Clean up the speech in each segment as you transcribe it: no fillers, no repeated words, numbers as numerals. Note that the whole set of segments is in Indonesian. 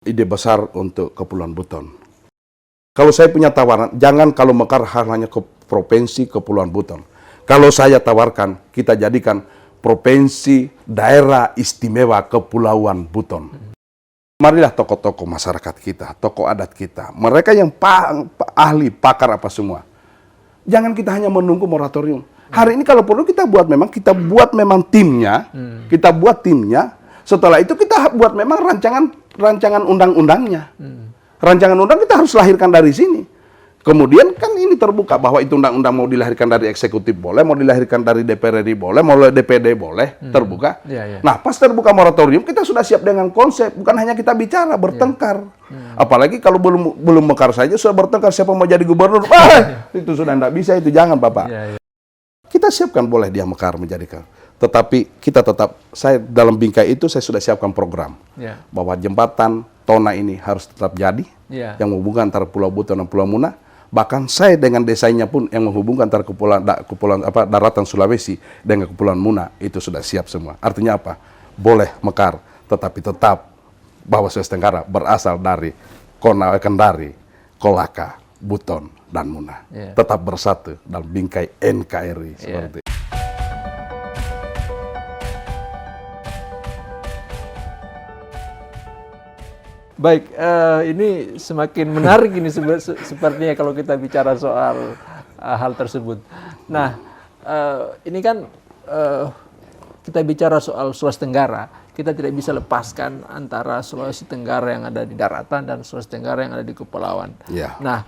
ide besar untuk Kepulauan Buton. Kalau saya punya tawaran, jangan kalau mekar hanya ke provinsi Kepulauan Buton. Kalau saya tawarkan, kita jadikan provinsi daerah istimewa Kepulauan Buton. Marilah tokoh-tokoh masyarakat kita, tokoh adat kita, mereka yang ahli, pakar apa semua. Jangan kita hanya menunggu moratorium. Hari ini kalau perlu kita buat memang timnya, kita buat timnya. Setelah itu kita buat memang rancangan undang-undangnya. Rancangan undang kita harus lahirkan dari sini. Kemudian kan ini terbuka bahwa itu undang-undang mau dilahirkan dari eksekutif boleh, mau dilahirkan dari DPR RI boleh, mau DPD boleh, terbuka. Nah, pas terbuka moratorium kita sudah siap dengan konsep, bukan hanya kita bicara bertengkar. Apalagi kalau belum mekar saja sudah bertengkar siapa mau jadi gubernur. Itu sudah tidak bisa, itu jangan Bapak. Kita siapkan boleh dia mekar menjadi tetapi kita tetap, saya dalam bingkai itu saya sudah siapkan program bahwa jembatan Tona ini harus tetap jadi yang menghubungkan antara Pulau Buton dan Pulau Muna. Bahkan saya dengan desainnya pun yang menghubungkan antara daratan Sulawesi dengan Kepulauan Muna itu sudah siap semua. Artinya apa? Boleh mekar, tetapi tetap bahwa Sulawesi Tenggara berasal dari Kendari, Kolaka, Buton, dan Muna. Tetap bersatu dalam bingkai NKRI seperti itu. Baik, ini semakin menarik ini sepertinya kalau kita bicara soal hal tersebut. Nah, ini kan kita bicara soal Sulawesi Tenggara, kita tidak bisa lepaskan antara Sulawesi Tenggara yang ada di daratan dan Sulawesi Tenggara yang ada di kepulauan. Nah,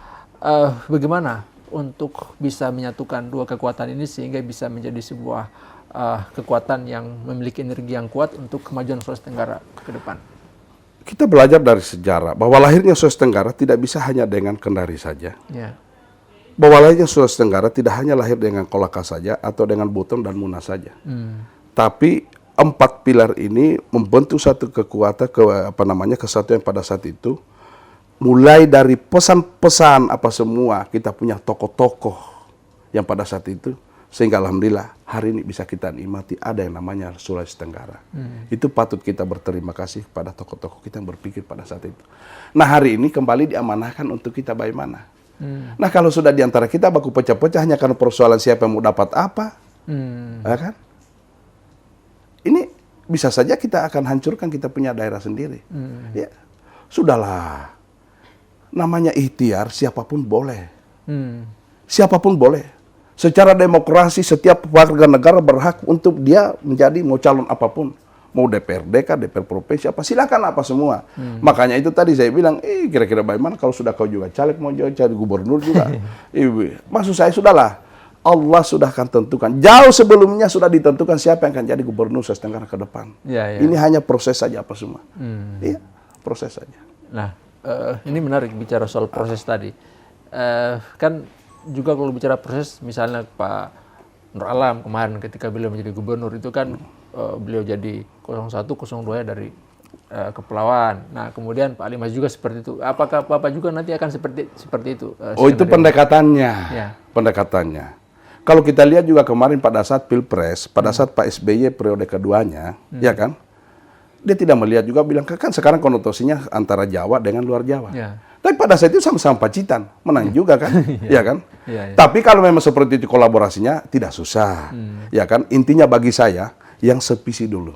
bagaimana untuk bisa menyatukan dua kekuatan ini sehingga bisa menjadi sebuah kekuatan yang memiliki energi yang kuat untuk kemajuan Sulawesi Tenggara ke depan? Kita belajar dari sejarah bahwa lahirnya Sulawesi Tenggara tidak bisa hanya dengan Kendari saja. Bahwa lahirnya Sulawesi Tenggara tidak hanya lahir dengan Kolaka saja atau dengan Buton dan Muna saja. Tapi 4 pilar ini membentuk satu kekuatan, kesatuan pada saat itu. Mulai dari pesan-pesan apa semua, kita punya tokoh-tokoh yang pada saat itu. Sehingga alhamdulillah hari ini bisa kita nikmati ada yang namanya Sulawesi Tenggara. Itu patut kita berterima kasih kepada tokoh-tokoh kita yang berpikir pada saat itu. Nah hari ini kembali diamanahkan untuk kita bagaimana. Nah kalau sudah diantara kita baku pecah-pecah hanya karena persoalan siapa yang mau dapat apa. Ya kan? Ini bisa saja kita akan hancurkan kita punya daerah sendiri. Ya, sudahlah. Namanya ikhtiar siapapun boleh. Siapapun boleh. Secara demokrasi setiap warga negara berhak untuk dia menjadi mau calon apapun, mau DPRD kah, DPR provinsi apa, silakan apa semua. Makanya itu tadi saya bilang, kira-kira bagaimana kalau sudah kau juga caleg mau jadi gubernur juga. Maksud saya sudahlah, Allah sudah akan tentukan. Jauh sebelumnya sudah ditentukan siapa yang akan jadi gubernur Sulawesi Tenggara ke depan. Ini hanya proses saja apa semua. Iya, proses saja. Nah, ini menarik bicara soal proses tadi. Kan juga kalau bicara proses, misalnya Pak Nur Alam kemarin ketika beliau menjadi gubernur itu kan beliau jadi 01, 02 dari kepulauan. Nah kemudian Pak Alimas juga seperti itu. Apakah Bapak juga nanti akan seperti itu? Itu pendekatannya. Pendekatannya. Kalau kita lihat juga kemarin pada saat Pilpres, pada saat Pak SBY periode keduanya, ya kan? Dia tidak melihat juga bilang, kan sekarang konotasinya antara Jawa dengan luar Jawa. Tapi pada saat itu sama-sama Pacitan, menang juga kan, ya kan? Tapi kalau memang seperti itu kolaborasinya tidak susah, ya kan? Intinya bagi saya yang sevisi dulu,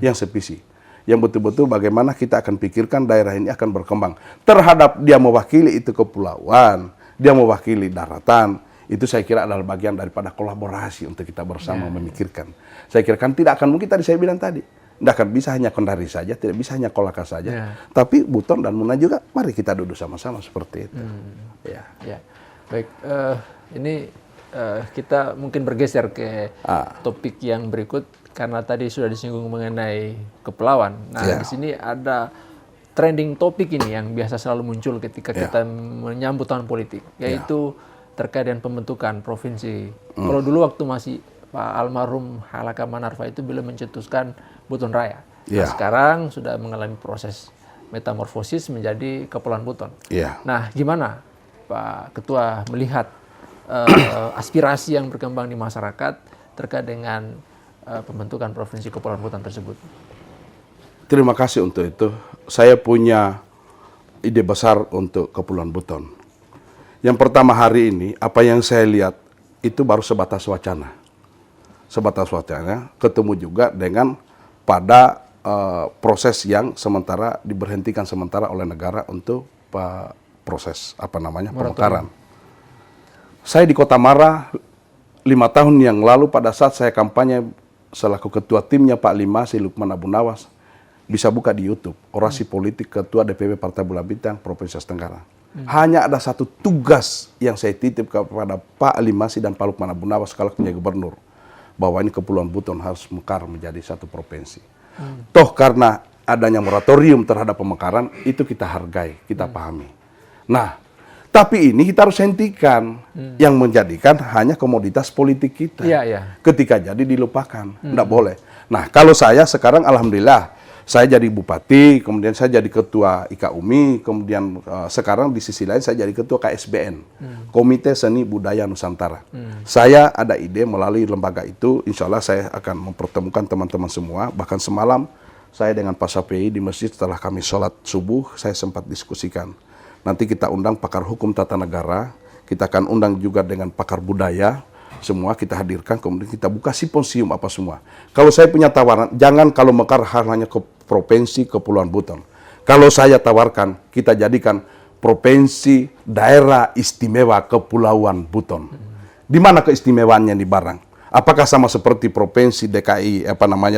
yang sevisi, yang betul-betul bagaimana kita akan pikirkan daerah ini akan berkembang terhadap dia mewakili itu kepulauan, dia mewakili daratan. Itu saya kira adalah bagian daripada kolaborasi untuk kita bersama memikirkan. Saya kira kan tidak akan mungkin tadi saya bilang tadi. Tidak akan bisa hanya Kendari saja, tidak bisa hanya Kolaka saja. Tapi Buton dan Muna juga, mari kita duduk sama-sama seperti itu. Baik, ini kita mungkin bergeser ke topik yang berikut. Karena tadi sudah disinggung mengenai kepulauan. Nah, di sini ada trending topik ini yang biasa selalu muncul ketika kita menyambut tahun politik. Yaitu terkait dengan pembentukan provinsi. Kalau dulu waktu masih Pak almarhum Halaka Manarfa itu belum mencetuskan Buton Raya. Nah, sekarang sudah mengalami proses metamorfosis menjadi Kepulauan Buton. Nah, gimana Pak Ketua melihat aspirasi yang berkembang di masyarakat terkait dengan pembentukan Provinsi Kepulauan Buton tersebut? Terima kasih untuk itu. Saya punya ide besar untuk Kepulauan Buton. Yang pertama hari ini, apa yang saya lihat itu baru sebatas wacana. Sebatas wacana, ketemu juga dengan pada proses yang sementara diberhentikan sementara oleh negara untuk proses pemekaran. Saya di Kota Mara 5 tahun yang lalu pada saat saya kampanye selaku ketua timnya Pak Limasi Lukman Abu Nawas, bisa buka di YouTube orasi politik ketua DPP Partai Bulan Bintang Provinsi Aceh Tenggara. Hanya ada satu tugas yang saya titip kepada Pak Limasi dan Pak Lukman Abu Nawas kalau punya gubernur, bahwa ini Kepulauan Buton harus mekar menjadi satu provinsi. Toh karena adanya moratorium terhadap pemekaran, itu kita hargai, kita pahami. Nah, tapi ini kita harus hentikan yang menjadikan hanya komoditas politik kita. Ketika jadi dilupakan, tidak boleh. Nah, kalau saya sekarang alhamdulillah, saya jadi bupati, kemudian saya jadi ketua IKUMI, kemudian sekarang di sisi lain saya jadi ketua KSBN, Komite Seni Budaya Nusantara. Saya ada ide melalui lembaga itu, insya Allah saya akan mempertemukan teman-teman semua. Bahkan semalam saya dengan Pak Sapei di masjid setelah kami sholat subuh, saya sempat diskusikan. Nanti kita undang pakar hukum tata negara, kita akan undang juga dengan pakar budaya, semua kita hadirkan, kemudian kita buka simposium apa semua. Kalau saya punya tawaran, jangan kalau mekar hanya ke provinsi Kepulauan Buton. Kalau saya tawarkan, kita jadikan provinsi daerah istimewa Kepulauan Buton. Di mana keistimewaannya di Barang? Apakah sama seperti provinsi DKI,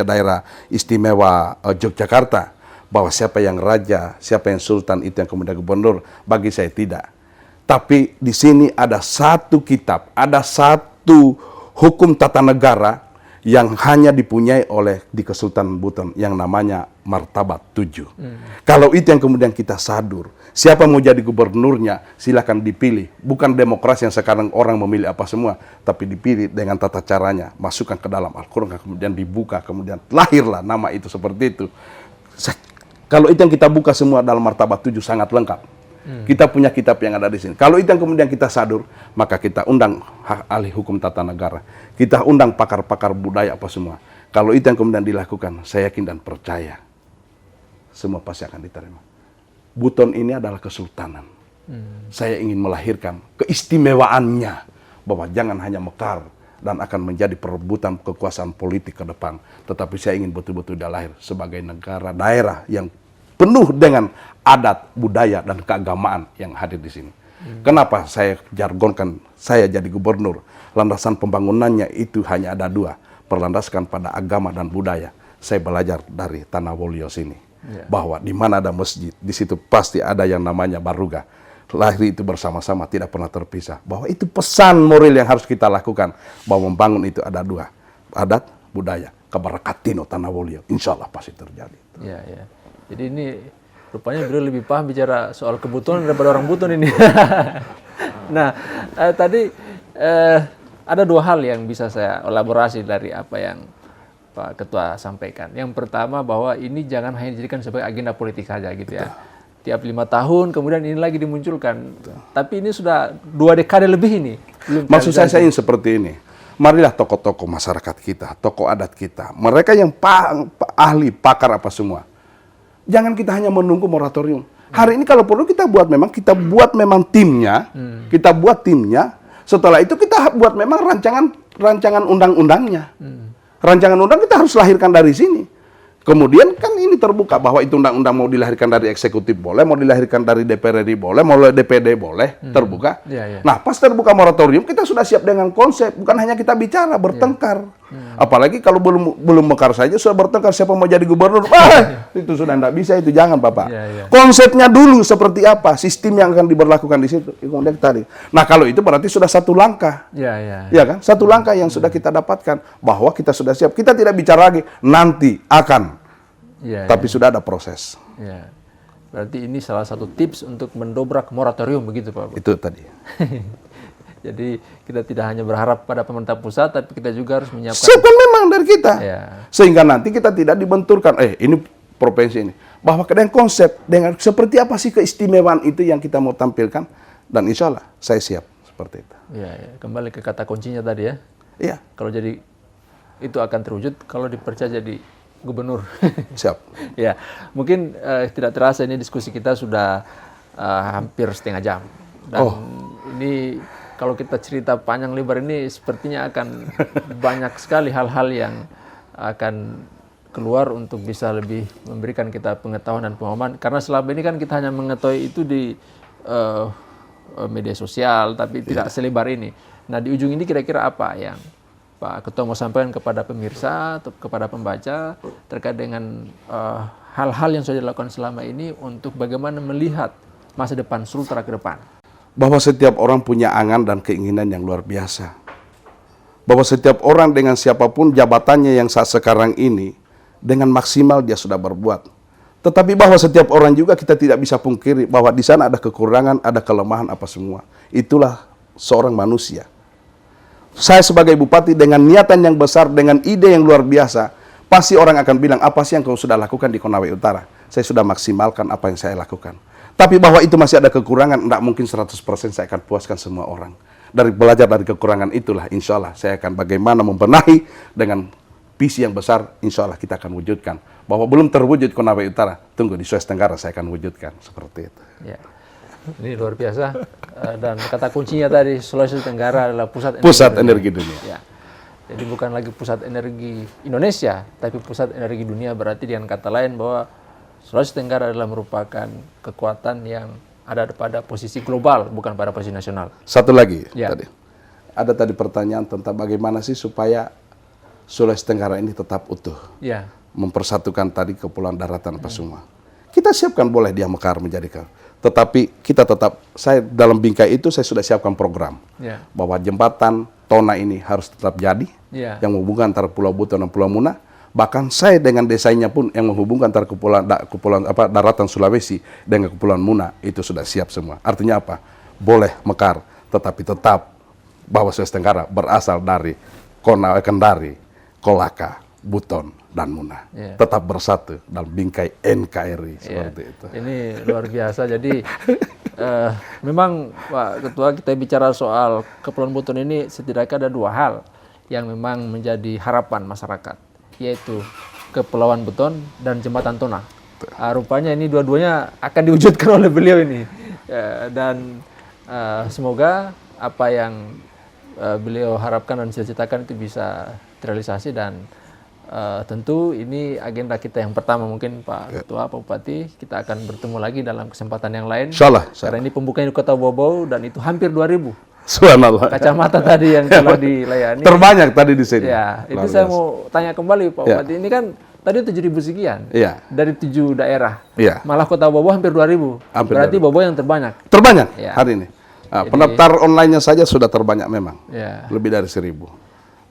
daerah istimewa Yogyakarta? Bahwa siapa yang raja, siapa yang sultan, itu yang kemudian gubernur, bagi saya tidak. Tapi di sini ada satu kitab, ada satu hukum tata negara yang hanya dipunyai oleh di Kesultanan Buton yang namanya Martabat 7. Kalau itu yang kemudian kita sadur, siapa mau jadi gubernurnya silakan dipilih. Bukan demokrasi yang sekarang orang memilih apa semua, tapi dipilih dengan tata caranya, masukkan ke dalam Al-Quran, kemudian dibuka, kemudian lahirlah nama itu seperti itu. Kalau itu yang kita buka semua dalam Martabat 7 sangat lengkap. Kita punya kitab yang ada di sini. Kalau itu yang kemudian kita sadur, maka kita undang ahli hukum tata negara. Kita undang pakar-pakar budaya apa semua. Kalau itu yang kemudian dilakukan, saya yakin dan percaya semua pasti akan diterima. Buton ini adalah kesultanan. Saya ingin melahirkan keistimewaannya, bahwa jangan hanya mekar dan akan menjadi perebutan kekuasaan politik ke depan. Tetapi saya ingin betul-betul dia lahir sebagai negara daerah yang penuh dengan adat, budaya, dan keagamaan yang hadir di sini. Kenapa saya jargonkan saya jadi gubernur? Landasan pembangunannya itu hanya ada 2, berlandaskan pada agama dan budaya. Saya belajar dari Tanah Wolio sini, bahwa di mana ada masjid, di situ pasti ada yang namanya baruga. Lahir itu bersama-sama, tidak pernah terpisah. Bahwa itu pesan moral yang harus kita lakukan, bahwa membangun itu ada 2, adat, budaya. Kebarakatino Tanah Wolio, insya Allah pasti terjadi. Jadi ini rupanya beliau lebih paham bicara soal kebutuhan daripada orang Buton ini. Nah, tadi ada 2 hal yang bisa saya elaborasi dari apa yang Pak Ketua sampaikan. Yang pertama, bahwa ini jangan hanya dijadikan sebagai agenda politik saja gitu ya. Tiap 5 tahun kemudian ini lagi dimunculkan. Tapi ini sudah 2 dekade lebih ini. Maksud saya ingin seperti ini. Marilah tokoh-tokoh masyarakat kita, tokoh adat kita, mereka yang ahli, pakar apa semua. Jangan kita hanya menunggu moratorium. Hari ini kalau perlu kita buat memang timnya, kita buat timnya. Setelah itu kita buat memang rancangan undang-undangnya. Rancangan undang kita harus lahirkan dari sini. Kemudian kan ini terbuka bahwa itu undang-undang mau dilahirkan dari eksekutif boleh, mau dilahirkan dari DPR RI boleh, mau DPD boleh, terbuka. Nah, pas terbuka moratorium kita sudah siap dengan konsep, bukan hanya kita bicara bertengkar. Apalagi kalau belum mekar saja sudah bertengkar siapa mau jadi gubernur. Itu sudah tidak bisa, itu jangan Bapak. Konsepnya dulu seperti apa, sistem yang akan diberlakukan di situ. Kemudian tadi. Nah, kalau itu berarti sudah satu langkah. Ya kan? Satu langkah yang sudah kita dapatkan bahwa kita sudah siap. Kita tidak bicara lagi nanti akan. Tapi sudah ada proses. Berarti ini salah satu tips untuk mendobrak moratorium begitu Pak? Itu tadi. Jadi kita tidak hanya berharap pada pemerintah pusat, tapi kita juga harus menyiapkan. Siapkan memang dari kita. Sehingga nanti kita tidak dibenturkan, ini provinsi ini. Bahwa dengan konsep, dengan seperti apa sih keistimewaan itu yang kita mau tampilkan. Dan insya Allah saya siap seperti itu. Kembali ke kata kuncinya tadi ya. Kalau jadi itu akan terwujud kalau dipercaya jadi gubernur. Siap. Mungkin tidak terasa ini diskusi kita sudah hampir setengah jam. Dan ini kalau kita cerita panjang lebar ini sepertinya akan banyak sekali hal-hal yang akan keluar untuk bisa lebih memberikan kita pengetahuan dan pemahaman. Karena selama ini kan kita hanya mengetahui itu di media sosial, tapi tidak selebar ini. Nah, di ujung ini kira-kira apa yang Pak Ketua mau sampaikan kepada pemirsa atau kepada pembaca terkait dengan hal-hal yang sudah dilakukan selama ini untuk bagaimana melihat masa depan Sultra ke depan? Bahwa setiap orang punya angan dan keinginan yang luar biasa. Bahwa setiap orang dengan siapapun jabatannya yang saat sekarang ini, dengan maksimal dia sudah berbuat. Tetapi bahwa setiap orang juga kita tidak bisa pungkiri bahwa di sana ada kekurangan, ada kelemahan apa semua. Itulah seorang manusia. Saya sebagai bupati dengan niatan yang besar, dengan ide yang luar biasa, pasti orang akan bilang, apa sih yang kau sudah lakukan di Konawe Utara? Saya sudah maksimalkan apa yang saya lakukan. Tapi bahwa itu masih ada kekurangan, tidak mungkin 100% saya akan puaskan semua orang. Dari belajar dari kekurangan itulah, insya Allah saya akan bagaimana membenahi dengan visi yang besar, insya Allah kita akan wujudkan. Bahwa belum terwujud Konawe Utara, tunggu di Sulawesi Tenggara saya akan wujudkan, seperti itu. Ya. Ini luar biasa. Dan kata kuncinya tadi, Sulawesi Tenggara adalah pusat energi dunia. Ya. Jadi bukan lagi pusat energi Indonesia, tapi pusat energi dunia, berarti dengan kata lain bahwa Sulawesi Tenggara adalah merupakan kekuatan yang ada pada posisi global, bukan pada posisi nasional. Satu lagi Ya. tadi. Ada tadi pertanyaan tentang bagaimana sih supaya Sulawesi Tenggara ini tetap utuh. Ya. Mempersatukan tadi kepulauan daratan apa semua. Kita siapkan boleh dia mekar menjadi tetapi kita tetap, saya dalam bingkai itu saya sudah siapkan program. Ya. Bahwa jembatan Tona ini harus tetap jadi. Ya. Yang menghubungkan antara Pulau Buton dan Pulau Muna. Bahkan saya dengan desainnya pun yang menghubungkan antara kepulauan daratan Sulawesi dengan Kepulauan Muna itu sudah siap semua. Artinya apa? Boleh mekar, tetapi tetap bahwa Sulawesi Tenggara berasal dari Konawe, Kendari, Kolaka, Buton, dan Muna. Yeah. Tetap bersatu dalam bingkai NKRI seperti itu. Ini luar biasa. Jadi memang Pak Ketua, kita bicara soal Kepulauan Buton ini setidaknya ada dua hal yang memang menjadi harapan masyarakat, yaitu Kepulauan Buton dan Jembatan Tona. Rupanya ini dua-duanya akan diwujudkan oleh beliau ini. Dan semoga apa yang beliau harapkan dan cita-citakan itu bisa terrealisasi. Dan tentu ini agenda kita yang pertama, mungkin Pak Ketua, Pak Bupati, kita akan bertemu lagi dalam kesempatan yang lain. Insyaallah. Karena ini pembukaan di Kota Bobau dan itu hampir 2.000 Subhanallah. kacamata tadi yang telah dilayani. Terbanyak tadi di sini. Ya, itu saya mau tanya kembali Pak Bupati. Ini kan tadi 7.000 sekian dari 7 daerah. Malah Kota Bobau hampir 2.000. Berarti Bobau yang terbanyak. Terbanyak hari ini. Pendaftar online-nya saja sudah terbanyak memang. Lebih dari 1.000.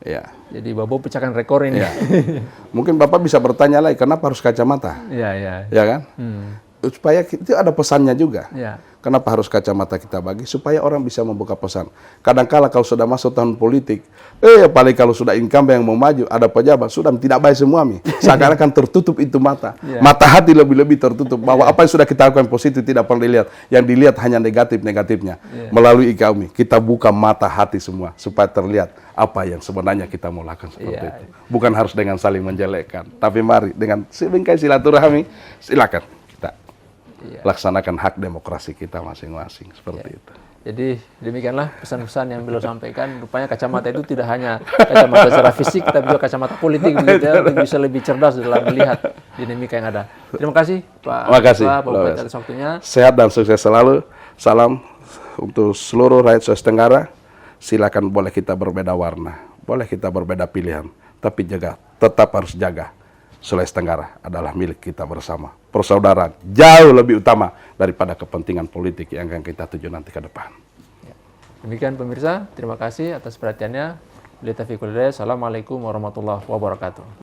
Ya. Jadi Bobau pecahkan rekor ini. Mungkin Bapak bisa bertanya lagi, kenapa harus kacamata? Ya kan? Supaya itu ada pesannya juga. Kenapa harus kacamata kita bagi? Supaya orang bisa membuka pesan. Kadang-kala kalau sudah masuk tahun politik, paling kalau sudah income yang mau maju, ada pejabat, sudah tidak baik semua. Seakan-akan tertutup itu mata. Mata hati lebih-lebih tertutup. Bahwa apa yang sudah kita lakukan positif tidak pernah dilihat. Yang dilihat hanya negatif-negatifnya. Melalui kami, kita buka mata hati semua. Supaya terlihat apa yang sebenarnya kita mau lakukan seperti itu. Bukan harus dengan saling menjelekkan. Tapi mari dengan sebingkai silaturahmi, silakan. Laksanakan hak demokrasi kita masing-masing seperti itu. Jadi demikianlah pesan-pesan yang beliau sampaikan. Rupanya kacamata itu tidak hanya kacamata secara fisik, tapi juga kacamata politik, begitu ya, untuk bisa lebih cerdas dalam melihat dinamika yang ada. Terima kasih Pak Bupati atas waktunya. Sehat dan sukses selalu. Salam untuk seluruh rakyat Sulawesi Tenggara. Silakan, boleh kita berbeda warna, boleh kita berbeda pilihan, tapi tetap harus jaga. Sulawesi Tenggara adalah milik kita bersama. Persaudaraan jauh lebih utama daripada kepentingan politik yang akan kita tuju nanti ke depan. Demikian pemirsa, terima kasih atas perhatiannya. Assalamualaikum warahmatullahi wabarakatuh.